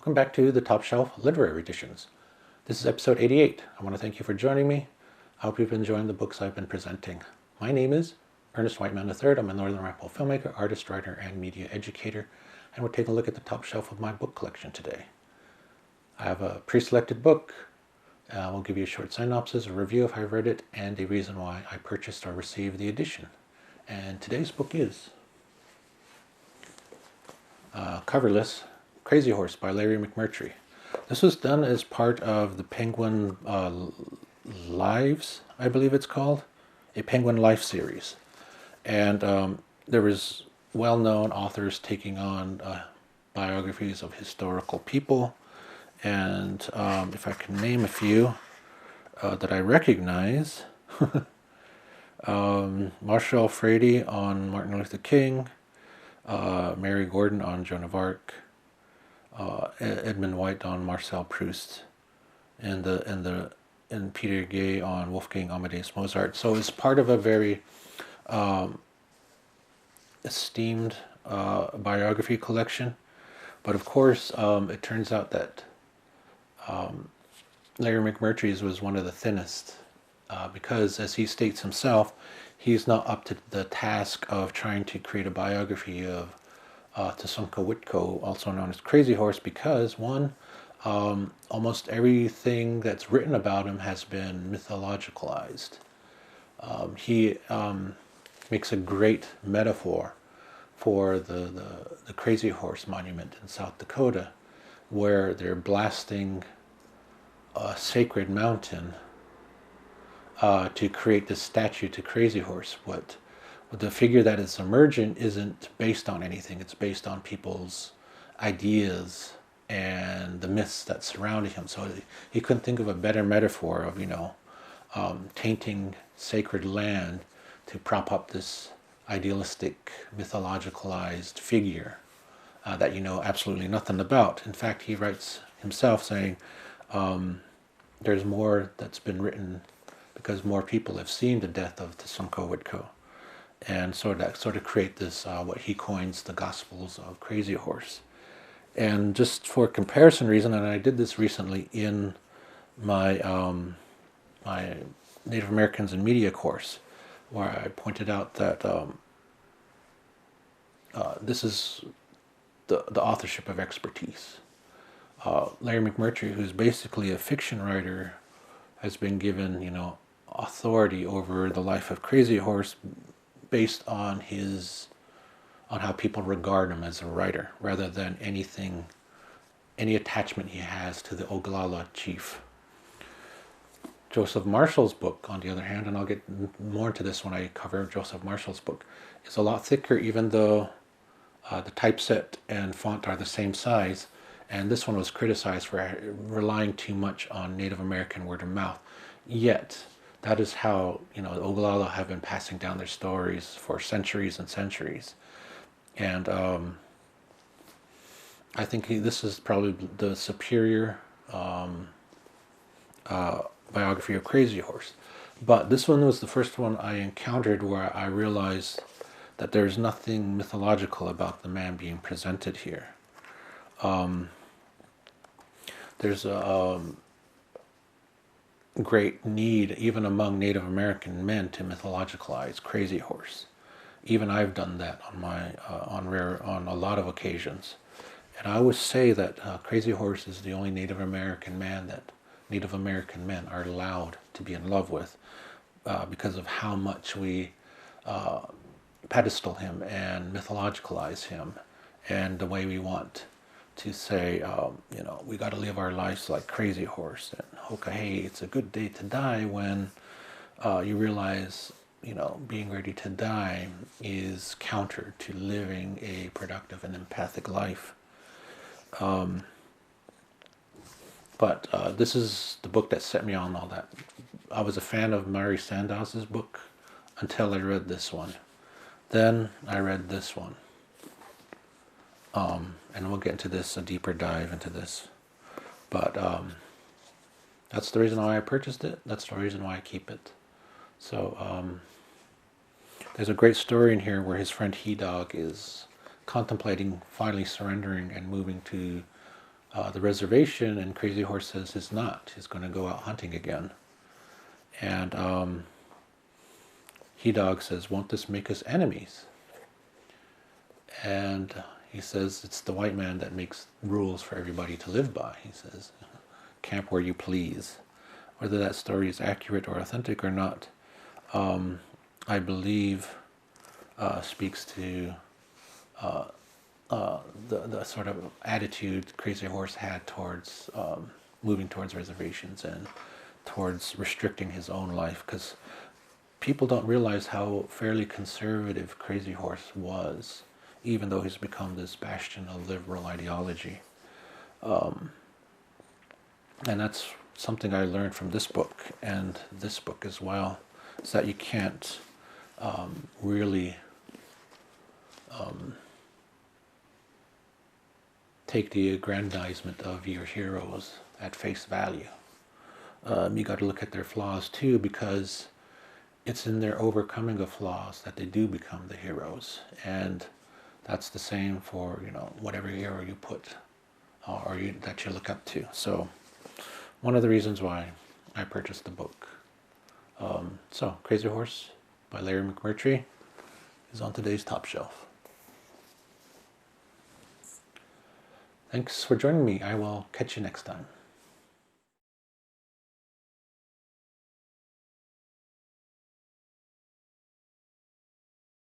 Welcome back to the Top Shelf Literary Editions. This is episode 88. I want to thank you for joining me. I hope you've been enjoying the books I've been presenting. My name is Ernest Whiteman III. I'm a Northern Rifle filmmaker, artist, writer, and media educator, and we're taking a look at the top shelf of my book collection today. I have a pre-selected book. We'll give you a short synopsis, a review if I've read it, and a reason why I purchased or received the edition. And today's book is Coverless, Crazy Horse by Larry McMurtry. This was done as part of the Penguin Lives, I believe it's called, a Penguin Life series. And there was well-known authors taking on biographies of historical people. And if I can name a few that I recognize, Marshall Frady on Martin Luther King, Mary Gordon on Joan of Arc, Edmund White on Marcel Proust, and Peter Gay on Wolfgang Amadeus Mozart. So it's part of a very esteemed biography collection. But of course, it turns out that Larry McMurtry's was one of the thinnest because, as he states himself, he's not up to the task of trying to create a biography of Tasumka Whitco, also known as Crazy Horse, because one, almost everything that's written about him has been mythologicalized. He makes a great metaphor for the Crazy Horse Monument in South Dakota, where they're blasting a sacred mountain to create this statue to Crazy Horse. What the figure that is emergent isn't based on anything. It's based on people's ideas and the myths that surround him. So he couldn't think of a better metaphor of, tainting sacred land to prop up this idealistic, mythologicalized figure that you know absolutely nothing about. In fact, he writes himself saying, there's more that's been written because more people have seen the death of Tasumka Whitco, and sort of create this what he coins the Gospels of Crazy Horse. And just for comparison reason, and I did this recently in my my Native Americans in Media course, where I pointed out that this is the authorship of expertise. Larry McMurtry, who's basically a fiction writer, has been given, authority over the life of Crazy Horse based on how people regard him as a writer, rather than any attachment he has to the Oglala chief. Joseph Marshall's book, on the other hand, and I'll get more into this when I cover Joseph Marshall's book, is a lot thicker, even though the typeset and font are the same size. And this one was criticized for relying too much on Native American word of mouth. Yet, that is how, the Oglala have been passing down their stories for centuries and centuries. And I think this is probably the superior biography of Crazy Horse. But this one was the first one I encountered where I realized that there's nothing mythological about the man being presented here. There's a great need, even among Native American men, to mythologicalize Crazy Horse. Even I've done that on a lot of occasions. And I always say that Crazy Horse is the only Native American man that Native American men are allowed to be in love with, because of how much we pedestal him and mythologicalize him, and the way we want to say, we got to live our lives like Crazy Horse, and okay, hey, it's a good day to die, when you realize, being ready to die is counter to living a productive and empathic life. But this is the book that set me on all that. I was a fan of Mary Sandow's book until I read this one. Then I read this one. And we'll get into this, a deeper dive into this. But that's the reason why I purchased it. That's the reason why I keep it. So there's a great story in here where his friend He Dog is contemplating finally surrendering and moving to the reservation, and Crazy Horse says he's not. He's going to go out hunting again. And He Dog says, won't this make us enemies? And he says, it's the white man that makes rules for everybody to live by. He says, camp where you please. Whether that story is accurate or authentic or not, I believe speaks to the sort of attitude Crazy Horse had towards moving towards reservations and towards restricting his own life, because people don't realize how fairly conservative Crazy Horse was, even though he's become this bastion of liberal ideology. And that's something I learned from this book and this book as well, is that you can't really take the aggrandizement of your heroes at face value. You got to look at their flaws too, because it's in their overcoming of flaws that they do become the heroes. And that's the same for, you know, whatever hero you put that you look up to. So one of the reasons why I purchased the book. So Crazy Horse by Larry McMurtry is on today's top shelf. Thanks for joining me. I will catch you next time.